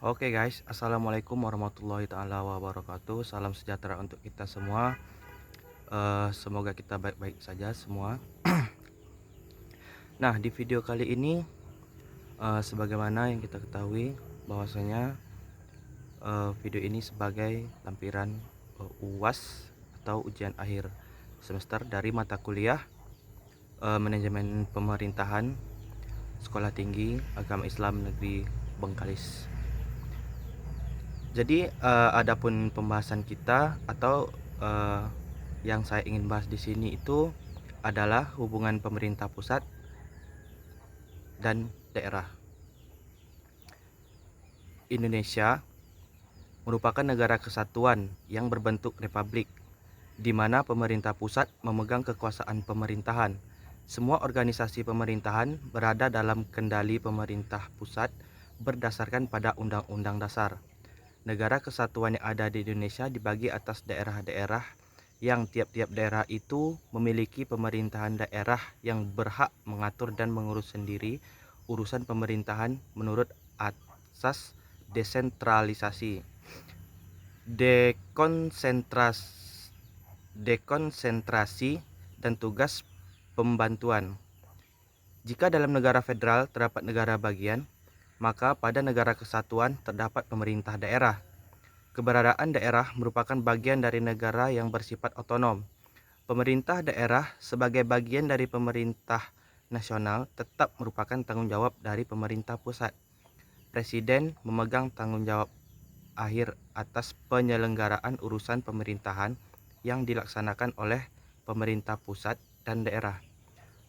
Oke guys, assalamualaikum warahmatullahi taala wabarakatuh. Salam sejahtera untuk kita semua. Semoga kita baik-baik saja semua. Nah, di video kali ini, sebagaimana yang kita ketahui bahwasanya video ini sebagai lampiran UAS atau ujian akhir semester dari mata kuliah Manajemen Pemerintahan Sekolah Tinggi Agama Islam Negeri Bengkalis. Jadi adapun pembahasan kita atau yang saya ingin bahas di sini itu adalah hubungan pemerintah pusat dan daerah. Indonesia merupakan negara kesatuan yang berbentuk republik, di mana pemerintah pusat memegang kekuasaan pemerintahan. Semua organisasi pemerintahan berada dalam kendali pemerintah pusat berdasarkan pada Undang-Undang Dasar. Negara kesatuan yang ada di Indonesia dibagi atas daerah-daerah yang tiap-tiap daerah itu memiliki pemerintahan daerah yang berhak mengatur dan mengurus sendiri urusan pemerintahan menurut asas desentralisasi, dekonsentrasi, dan tugas pembantuan. Jika dalam negara federal terdapat negara bagian, maka pada negara kesatuan terdapat pemerintah daerah. Keberadaan daerah merupakan bagian dari negara yang bersifat otonom. Pemerintah daerah sebagai bagian dari pemerintah nasional tetap merupakan tanggung jawab dari pemerintah pusat. Presiden memegang tanggung jawab akhir atas penyelenggaraan urusan pemerintahan yang dilaksanakan oleh pemerintah pusat dan daerah.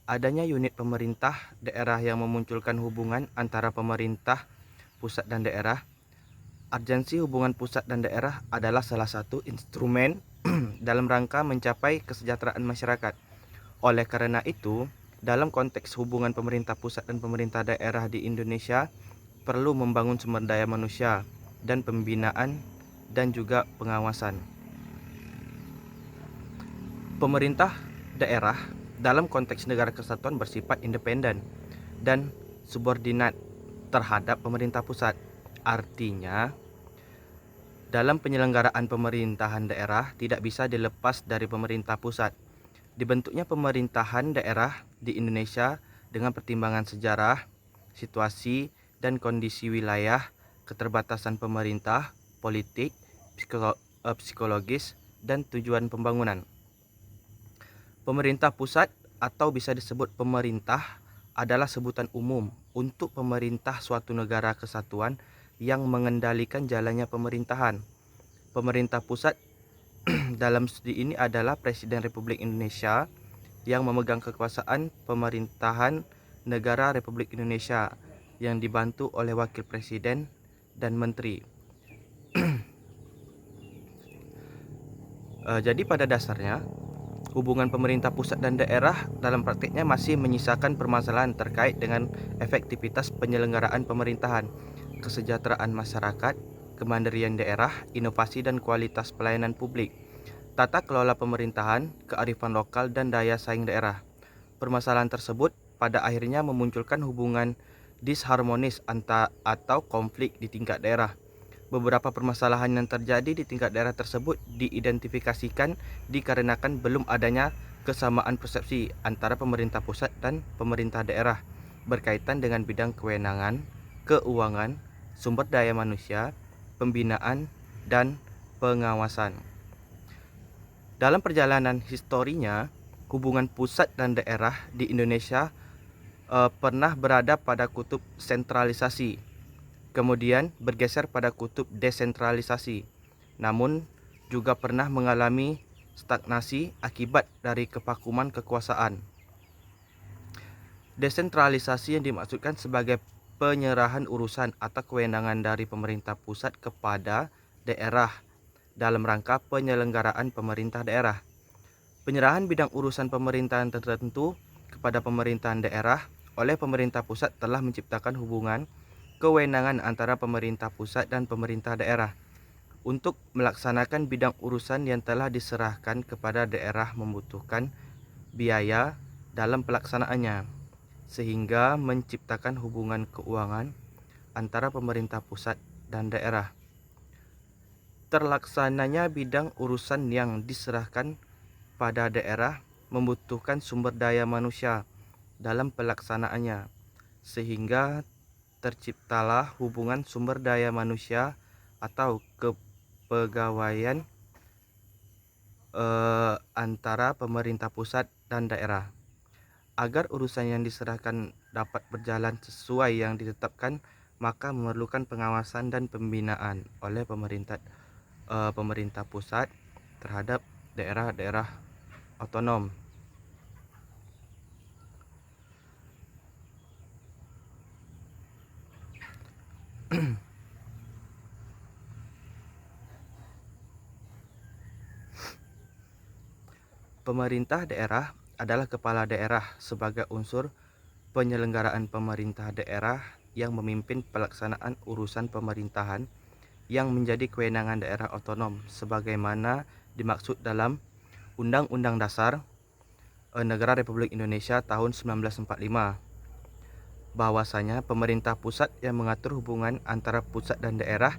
Adanya unit pemerintah daerah yang memunculkan hubungan antara pemerintah pusat dan daerah. Urgensi hubungan pusat dan daerah adalah salah satu instrumen dalam rangka mencapai kesejahteraan masyarakat. Oleh karena itu, dalam konteks hubungan pemerintah pusat dan pemerintah daerah di Indonesia, perlu membangun sumber daya manusia dan pembinaan dan juga pengawasan. Pemerintah daerah dalam konteks negara kesatuan bersifat independen dan subordinat terhadap pemerintah pusat. Artinya, dalam penyelenggaraan pemerintahan daerah tidak bisa dilepas dari pemerintah pusat. Dibentuknya pemerintahan daerah di Indonesia dengan pertimbangan sejarah, situasi, dan kondisi wilayah, keterbatasan pemerintah, politik, psikologis, dan tujuan pembangunan. Pemerintah pusat atau bisa disebut pemerintah adalah sebutan umum untuk pemerintah suatu negara kesatuan yang mengendalikan jalannya pemerintahan. Pemerintah pusat dalam studi ini adalah Presiden Republik Indonesia yang memegang kekuasaan pemerintahan negara Republik Indonesia yang dibantu oleh Wakil Presiden dan Menteri. Jadi pada dasarnya hubungan pemerintah pusat dan daerah dalam praktiknya masih menyisakan permasalahan terkait dengan efektivitas penyelenggaraan pemerintahan, kesejahteraan masyarakat, kemandirian daerah, inovasi dan kualitas pelayanan publik, tata kelola pemerintahan, kearifan lokal, dan daya saing daerah. Permasalahan tersebut pada akhirnya memunculkan hubungan disharmonis atau konflik di tingkat daerah. Beberapa permasalahan yang terjadi di tingkat daerah tersebut diidentifikasikan dikarenakan belum adanya kesamaan persepsi antara pemerintah pusat dan pemerintah daerah berkaitan dengan bidang kewenangan, keuangan, sumber daya manusia, pembinaan, dan pengawasan. Dalam perjalanan historinya, hubungan pusat dan daerah di Indonesia pernah berada pada kutub sentralisasi, kemudian bergeser pada kutub desentralisasi, namun juga pernah mengalami stagnasi akibat dari kevakuman kekuasaan. Desentralisasi yang dimaksudkan sebagai penyerahan urusan atau kewenangan dari pemerintah pusat kepada daerah dalam rangka penyelenggaraan pemerintah daerah. Penyerahan bidang urusan pemerintahan tertentu kepada pemerintahan daerah oleh pemerintah pusat telah menciptakan hubungan kewenangan antara pemerintah pusat dan pemerintah daerah untuk melaksanakan bidang urusan yang telah diserahkan kepada daerah membutuhkan biaya dalam pelaksanaannya, sehingga menciptakan hubungan keuangan antara pemerintah pusat dan daerah. Terlaksananya bidang urusan yang diserahkan pada daerah membutuhkan sumber daya manusia dalam pelaksanaannya, sehingga terciptalah hubungan sumber daya manusia atau kepegawaian antara pemerintah pusat dan daerah. Agar urusan yang diserahkan dapat berjalan sesuai yang ditetapkan, maka memerlukan pengawasan dan pembinaan oleh pemerintah pusat terhadap daerah-daerah otonom. Pemerintah daerah adalah kepala daerah sebagai unsur penyelenggaraan pemerintah daerah yang memimpin pelaksanaan urusan pemerintahan yang menjadi kewenangan daerah otonom sebagaimana dimaksud dalam Undang-Undang Dasar Negara Republik Indonesia tahun 1945. Bahwasanya pemerintah pusat yang mengatur hubungan antara pusat dan daerah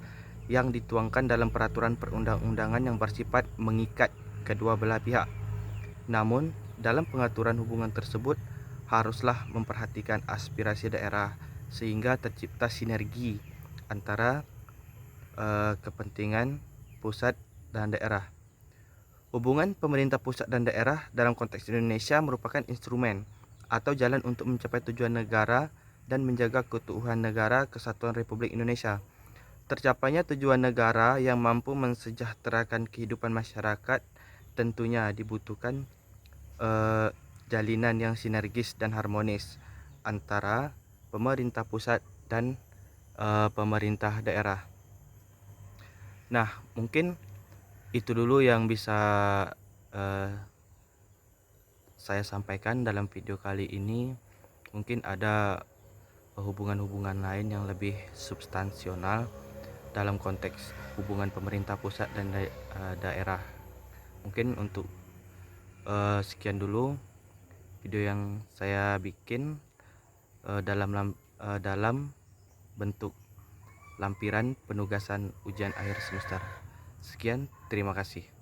yang dituangkan dalam peraturan perundang-undangan yang bersifat mengikat kedua belah pihak. Namun, dalam pengaturan hubungan tersebut haruslah memperhatikan aspirasi daerah sehingga tercipta sinergi antara kepentingan pusat dan daerah. Hubungan pemerintah pusat dan daerah dalam konteks Indonesia merupakan instrumen atau jalan untuk mencapai tujuan negara dan menjaga keutuhan negara kesatuan Republik Indonesia. Tercapainya tujuan negara yang mampu mensejahterakan kehidupan masyarakat tentunya dibutuhkan jalinan yang sinergis dan harmonis antara pemerintah pusat dan pemerintah daerah. Nah, mungkin itu dulu yang bisa saya sampaikan dalam video kali ini. Mungkin ada hubungan-hubungan lain yang lebih substansional dalam konteks hubungan pemerintah pusat dan daerah. Mungkin untuk sekian dulu video yang saya bikin dalam bentuk lampiran penugasan ujian akhir semester. Sekian, terima kasih.